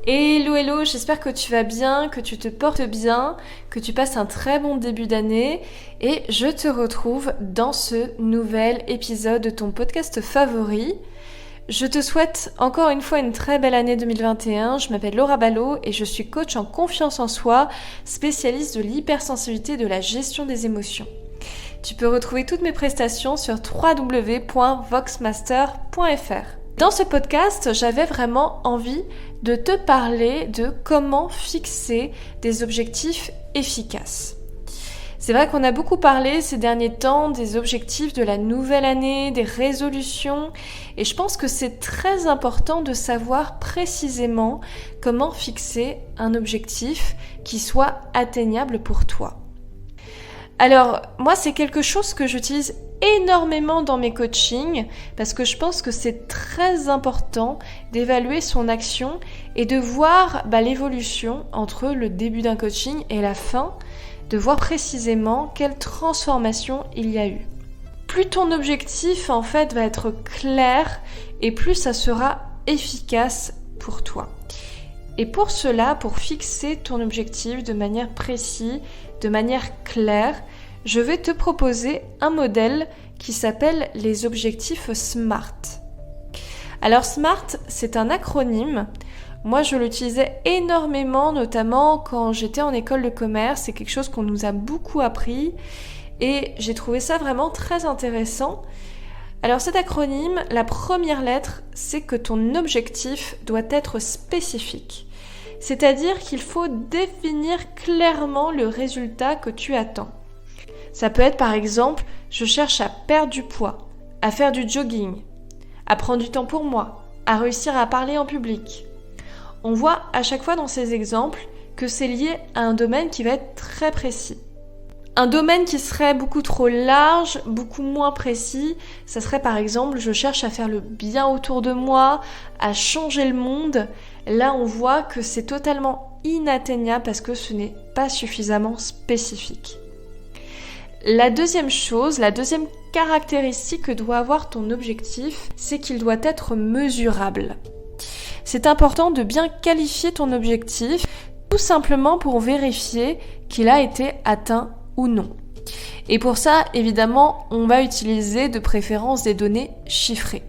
Hello, hello, j'espère que tu vas bien, que tu te portes bien, que tu passes un très bon début d'année et je te retrouve dans ce nouvel épisode de ton podcast favori. Je te souhaite encore une fois une très belle année 2021. Je m'appelle Laura Ballot et je suis coach en confiance en soi, spécialiste de l'hypersensibilité et de la gestion des émotions. Tu peux retrouver toutes mes prestations sur www.voxmaster.fr. Dans ce podcast, j'avais vraiment envie de te parler de comment fixer des objectifs efficaces. C'est vrai qu'on a beaucoup parlé ces derniers temps des objectifs de la nouvelle année, des résolutions, et je pense que c'est très important de savoir précisément comment fixer un objectif qui soit atteignable pour toi. Alors, moi, c'est quelque chose que j'utilise énormément dans mes coachings parce que je pense que c'est très important d'évaluer son action et de voir l'évolution entre le début d'un coaching et la fin, de voir précisément quelle transformation il y a eu. Plus ton objectif en fait va être clair et plus ça sera efficace pour toi. Et pour cela, pour fixer ton objectif de manière précise, de manière claire, je vais te proposer un modèle qui s'appelle les objectifs SMART. Alors SMART, c'est un acronyme. Moi, je l'utilisais énormément, notamment quand j'étais en école de commerce. C'est quelque chose qu'on nous a beaucoup appris et j'ai trouvé ça vraiment très intéressant. Alors cet acronyme, la première lettre, c'est que ton objectif doit être spécifique. C'est-à-dire qu'il faut définir clairement le résultat que tu attends. Ça peut être par exemple, je cherche à perdre du poids, à faire du jogging, à prendre du temps pour moi, à réussir à parler en public. On voit à chaque fois dans ces exemples que c'est lié à un domaine qui va être très précis. Un domaine qui serait beaucoup trop large, beaucoup moins précis, ça serait par exemple, je cherche à faire le bien autour de moi, à changer le monde. Là, on voit que c'est totalement inatteignable parce que ce n'est pas suffisamment spécifique. La deuxième caractéristique que doit avoir ton objectif, c'est qu'il doit être mesurable. C'est important de bien qualifier ton objectif, tout simplement pour vérifier qu'il a été atteint ou non. Et pour ça, évidemment, on va utiliser de préférence des données chiffrées.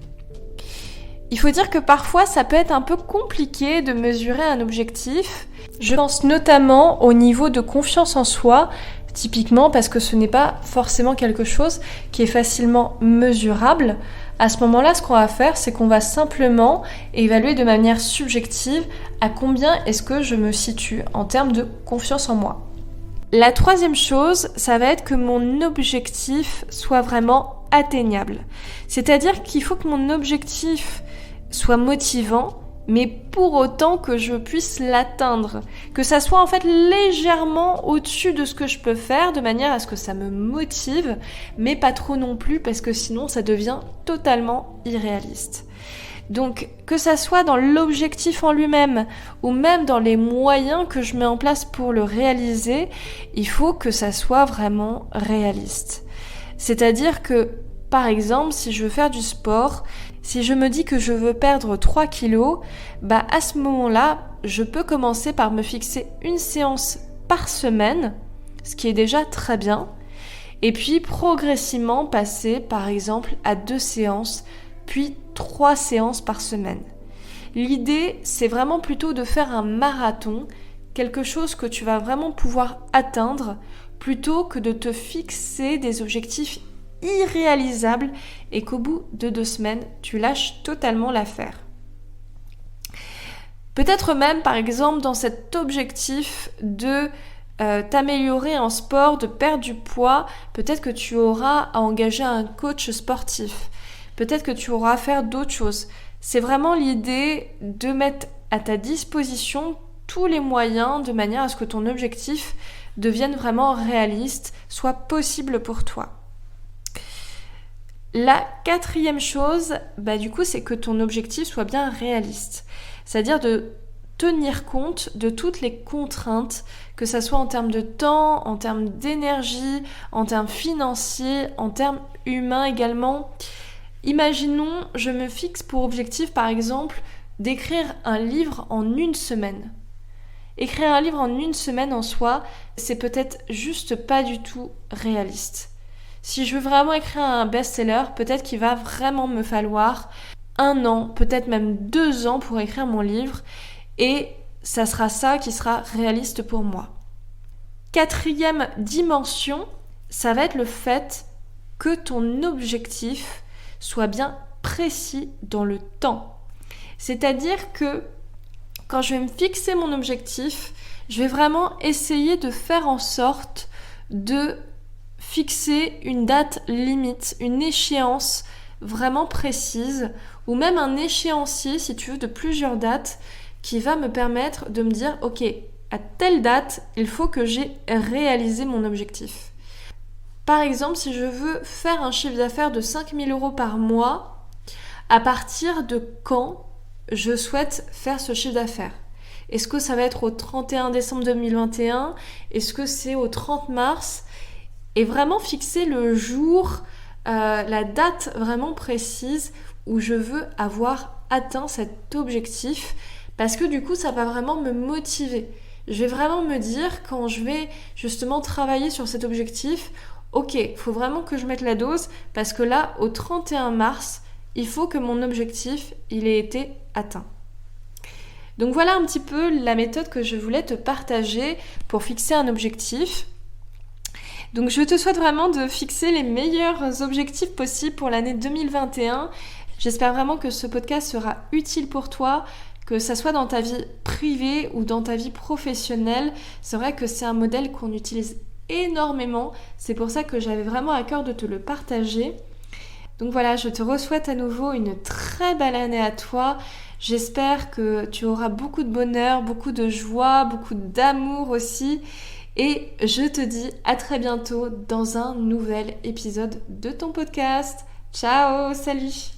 Il faut dire que parfois, ça peut être un peu compliqué de mesurer un objectif. Je pense notamment au niveau de confiance en soi, typiquement parce que ce n'est pas forcément quelque chose qui est facilement mesurable. À ce moment-là, ce qu'on va faire, c'est qu'on va simplement évaluer de manière subjective à combien est-ce que je me situe en termes de confiance en moi. La troisième chose, ça va être que mon objectif soit vraiment atteignable. C'est-à-dire qu'il faut que mon objectif soit motivant, mais pour autant que je puisse l'atteindre. Que ça soit en fait légèrement au-dessus de ce que je peux faire, de manière à ce que ça me motive, mais pas trop non plus, parce que sinon ça devient totalement irréaliste. Donc que ça soit dans l'objectif en lui-même, ou même dans les moyens que je mets en place pour le réaliser, il faut que ça soit vraiment réaliste. C'est-à-dire que, par exemple, si je veux faire du sport, si je me dis que je veux perdre 3 kilos, à ce moment-là, je peux commencer par me fixer une séance par semaine, ce qui est déjà très bien, et puis progressivement passer par exemple à 2 séances, puis 3 séances par semaine. L'idée, c'est vraiment plutôt de faire un marathon, quelque chose que tu vas vraiment pouvoir atteindre, plutôt que de te fixer des objectifs irréalisable et qu'au bout de 2 semaines, tu lâches totalement l'affaire. Peut-être même, par exemple, dans cet objectif de t'améliorer en sport, de perdre du poids, peut-être que tu auras à engager un coach sportif. Peut-être que tu auras à faire d'autres choses. C'est vraiment l'idée de mettre à ta disposition tous les moyens de manière à ce que ton objectif devienne vraiment réaliste, soit possible pour toi. La quatrième chose, du coup, c'est que ton objectif soit bien réaliste. C'est-à-dire de tenir compte de toutes les contraintes, que ça soit en termes de temps, en termes d'énergie, en termes financiers, en termes humains également. Imaginons, je me fixe pour objectif, par exemple, d'écrire un livre en une semaine. Écrire un livre en une semaine en soi, c'est peut-être juste pas du tout réaliste. Si je veux vraiment écrire un best-seller, peut-être qu'il va vraiment me falloir 1 an, peut-être même 2 ans pour écrire mon livre, et ça sera ça qui sera réaliste pour moi. 4e dimension, ça va être le fait que ton objectif soit bien précis dans le temps. C'est-à-dire que quand je vais me fixer mon objectif, je vais vraiment essayer de faire en sorte de fixer une date limite, une échéance vraiment précise, ou même un échéancier, si tu veux, de plusieurs dates, qui va me permettre de me dire, ok, à telle date, il faut que j'ai réalisé mon objectif. Par exemple, si je veux faire un chiffre d'affaires de 5 000 € par mois, à partir de quand je souhaite faire ce chiffre d'affaires? Est-ce que ça va être au 31 décembre 2021? Est-ce que c'est au 30 mars? Et vraiment fixer le jour, la date vraiment précise où je veux avoir atteint cet objectif, parce que du coup ça va vraiment me motiver. Je vais vraiment me dire, quand je vais justement travailler sur cet objectif, ok, il faut vraiment que je mette la dose, parce que là, au 31 mars, il faut que mon objectif, il ait été atteint. Donc voilà un petit peu la méthode que je voulais te partager pour fixer un objectif. Donc je te souhaite vraiment de fixer les meilleurs objectifs possibles pour l'année 2021. J'espère vraiment que ce podcast sera utile pour toi, que ça soit dans ta vie privée ou dans ta vie professionnelle. C'est vrai que c'est un modèle qu'on utilise énormément. C'est pour ça que j'avais vraiment à cœur de te le partager. Donc voilà, je te souhaite à nouveau une très belle année à toi. J'espère que tu auras beaucoup de bonheur, beaucoup de joie, beaucoup d'amour aussi. Et je te dis à très bientôt dans un nouvel épisode de ton podcast. Ciao, salut!